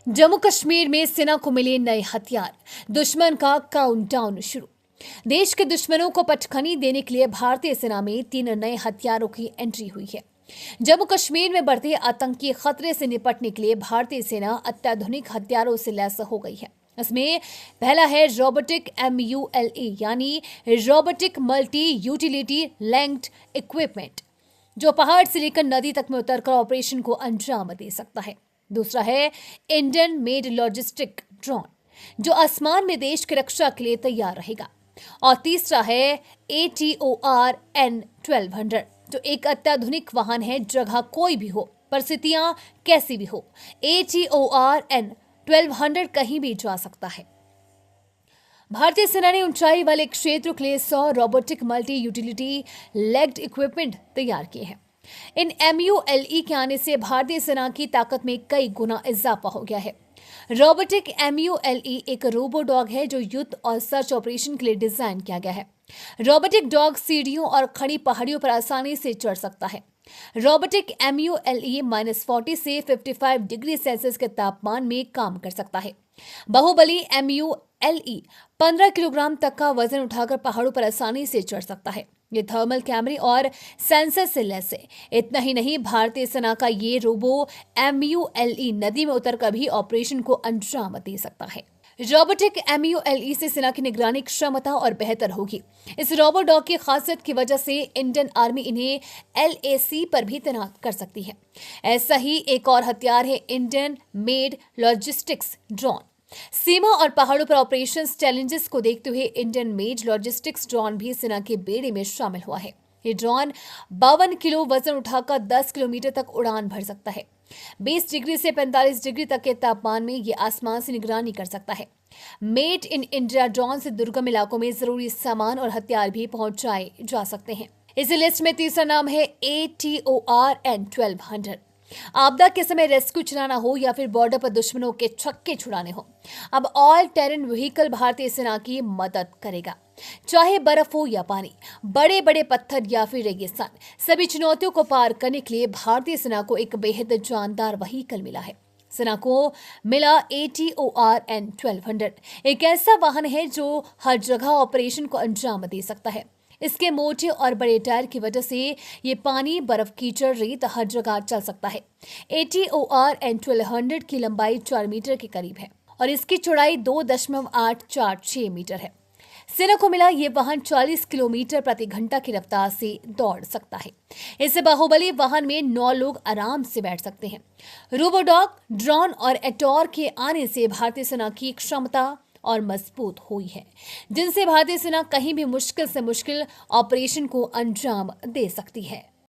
जम्मू कश्मीर में सेना को मिले नए हथियार, दुश्मन का काउंटडाउन शुरू। देश के दुश्मनों को पटखनी देने के लिए भारतीय सेना में 3 नए हथियारों की एंट्री हुई है। जम्मू कश्मीर में बढ़ते आतंकी खतरे से निपटने के लिए भारतीय सेना अत्याधुनिक हथियारों से लैस हो गई है। इसमें पहला है रोबोटिक MULE यानी रोबोटिक मल्टी यूटिलिटी लैंक्ड इक्विपमेंट, जो पहाड़ से लेकर नदी तक में उतरकर ऑपरेशन को अंजाम दे सकता है। दूसरा है इंडियन मेड लॉजिस्टिक ड्रोन, जो आसमान में देश की रक्षा के लिए तैयार रहेगा। और तीसरा है ATOR N-1200, जो एक अत्याधुनिक वाहन है, जगह कोई भी हो, परिस्थितियां कैसी भी हो, ATOR N-1200 कहीं भी जा सकता है। भारतीय सेना ने ऊंचाई वाले क्षेत्रों के लिए 100 robotic multi utility legged equipment तैयार किए हैं। इन MULE के आने से भारतीय सेना की ताकत में कई गुना इजाफा हो गया है। रोबोटिक MULE एक रोबो डॉग है जो युद्ध और सर्च ऑपरेशन के लिए डिजाइन किया गया है। रोबोटिक डॉग सीढ़ियों और खड़ी पहाड़ियों पर आसानी से चढ़ सकता है। रोबोटिक MULE -40 से 55 डिग्री सेल्सियस के तापमान में काम कर सकता है। बाहुबली MULE 15 किलोग्राम तक का वजन उठाकर पहाड़ों पर आसानी से चढ़ सकता है। ये थर्मल कैमरे और सेंसर से लैस है। इतना ही नहीं, भारतीय सेना का ये रोबो MULE नदी में उतरकर भी ऑपरेशन को अंजाम दे सकता है। रोबोटिक MULE से सेना की निगरानी क्षमता और बेहतर होगी। इस रोबो डॉग की खासियत की वजह से इंडियन आर्मी इन्हें LAC पर भी तैनात कर सकती है। ऐसा ही एक और हथियार है इंडियन मेड लॉजिस्टिक्स ड्रोन। सीमा और पहाड़ों पर ऑपरेशंस चैलेंजेस को देखते हुए इंडियन मेड लॉजिस्टिक्स ड्रोन भी सेना के बेड़े में शामिल हुआ है। ये ड्रोन 52 किलो वजन उठाकर 10 किलोमीटर तक उड़ान भर सकता है। 20 डिग्री से 45 डिग्री तक के तापमान में ये आसमान से निगरानी कर सकता है। मेड इन इंडिया ड्रोन से दुर्गम इलाकों में जरूरी सामान और हथियार भी पहुंचाए जा सकते हैं। इस लिस्ट में तीसरा नाम है ATOR N-1200। आपदा के समय रेस्क्यू चलाना हो या फिर बॉर्डर पर दुश्मनों के छक्के छुड़ाने हो, अब ऑल टेरेन व्हीकल भारतीय सेना की मदद करेगा। चाहे बर्फ हो या पानी, बड़े बड़े पत्थर या फिर रेगिस्तान, सभी चुनौतियों को पार करने के लिए भारतीय सेना को एक बेहद जानदार व्हीकल मिला है। सेना को मिला ATOR N-1200 एक ऐसा वाहन है जो हर जगह ऑपरेशन को अंजाम दे सकता है। इसके मोटे और बड़े टायर की वजह से ये पानी, बर्फ, कीचड़, रेत हर जगह चल सकता है। ATOR N-1200 की लंबाई 4 मीटर के करीब है और इसकी चौड़ाई 2.846 मीटर है। सेना को मिला ये वाहन 40 किलोमीटर प्रति घंटा की रफ्तार से दौड़ सकता है। इस बाहुबली वाहन में 9 लोग आराम से बैठ सकते हैं। रोबोडॉग, ड्रोन और एटॉर के आने से भारतीय सेना की क्षमता और मजबूत हुई है, जिनसे भारतीय सेना कहीं भी मुश्किल से मुश्किल ऑपरेशन को अंजाम दे सकती है।